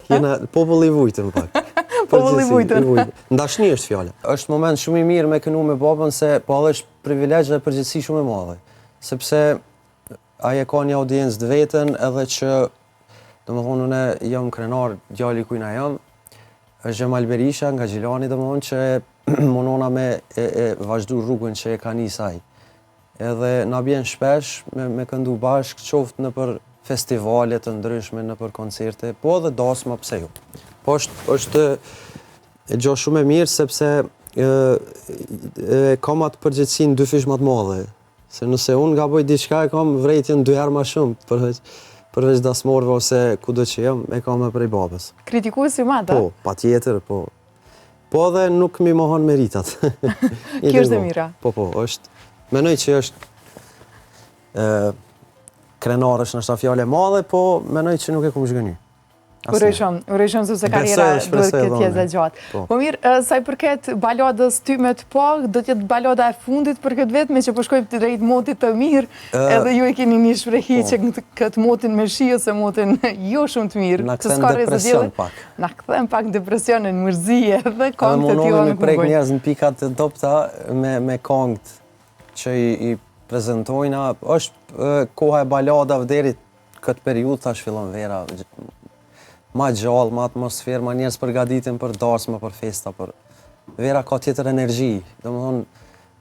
Jena popull i vujtën pak. Popull i vujtën. Ndashni është fjala. Është moment shumë i mirë me kënu me babën se po edhe është privilegj dhe përgjithësi shumë e madhe. Sepse ai e ka një audiencë të vetën edhe që domethënë unë jam krenar djali kujna jam, është Xhemal Berisha nga Gjilani domethënë që munona me vazhdu rrugën që e ka nisë ai. Edhe na bjen shpesh me këndu bashkë, qoftë në për festivale të ndryshme, në për koncerte, po edhe dasma pse jo. Po është e gjo shumë e mirë sepse kam atë përgjithësinë dy fish më të madhe. Se nëse unë gaboj diçka e kam vrejtjen 2 herë më shumë, përveç dasmorëve ose kudo që jam, e kam e prej babës. Kritikuesi më ata? Po, patjetër, po. Po edhe nuk mi mohon meritat. Kjo është e mira. Po, është. Menoj që është krenar është nështë fjale madhe, po menoj që nuk e kumë zhgëny. Uroj shumë sepse karriera duhet këtë jetë gjatë. Po mirë, sa i përket baladës ty me të pak, do t'jetë balada e fundit për këtë vetë, me që përshkojmë të drejt motit të mirë, edhe ju e keni një shprehi që këtë motin me shi ose motin jo shumë të mirë. Na këthem depresion pak. Na këthem pak depresionin, mërzije dhe kongët e tjua në këmbojnë. Me prek njerëz në pikat të dopta me kongët që i prezentojna, është koha e baladave deri këtë periudhë tash fillon vera ma gjallë, ma atmosferë, ma njerëz përgatitin për darsma, për festa, për vera ka tjetër energji. Domethënë,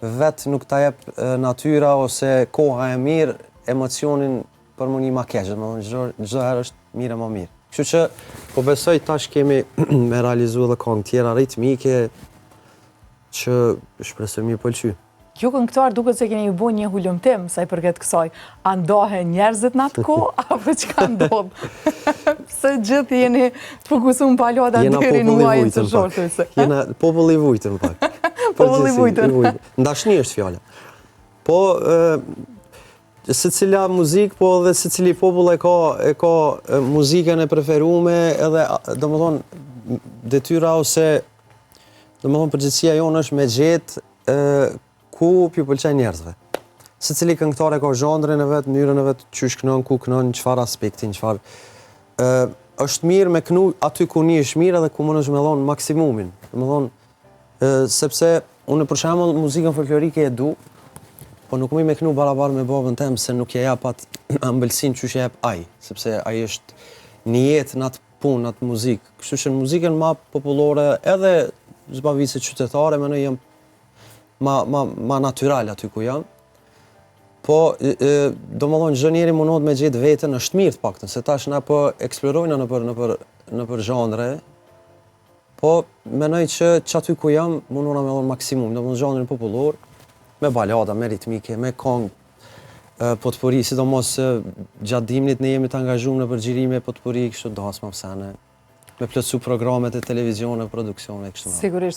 vetë nuk ta jep natyra ose koha e mirë emocionin për më një ma keq, domethënë çdo herë është mirë e më mirë. Kështu që po besoj tash kemi me realizu edhe këngë tjera ritmike që shpresoj mi pëlqy. Ju këngëtar duket se keni bu një hulumtim sa i përket kësaj. A ndohen njerëzit në atë kohë, apo çka ndodh? Se gjithë jeni të fokusuar në balada deri në muajin e shortës. Jena popull i vujtën pak. Popull i vujtën. Ndashni është fjala. Po secila muzikë, po edhe secili popull e ka muzikën e preferuar, edhe domethënë detyra ose domethënë përgjegjësia jonë është me gjetë ku pju pëlqen njerëzve. Secili këngëtar e ka zhandrin e vet, mënyrën e vet, çysh kënon, ku kënon, çfarë aspektin, çfarë. Është mirë me kënu aty ku nihesh mirë edhe ku mundesh me dhon maksimumin. Domethënë sepse unë për shembull muzikën folklorike e du, po nuk më me kënu barabar me babën tem se nuk ja jap atë ëmbëlsinë çysh e jap ai, sepse ai është një jetë në atë punë, në atë muzikë. Kështu që në muzikën më popullore edhe zbavise qytetare më jam ma natyral aty ku jam. Po, domethënë çdo njeri mundohet me gjetë veten, është mirë të paktën, se tash na po eksplorojna në për zhandre. Po, mendoj që aty ku jam mundona me dhon maksimum, domethënë zhandrin popullor, me balada, me ritmike, me këngë, potpuri, sidomos gjatë dimrit ne jemi të angazhuar në përgjirime potpuri kështu dasma psane, me plotsu programet e televizionit, produksione kështu. Sigurisht.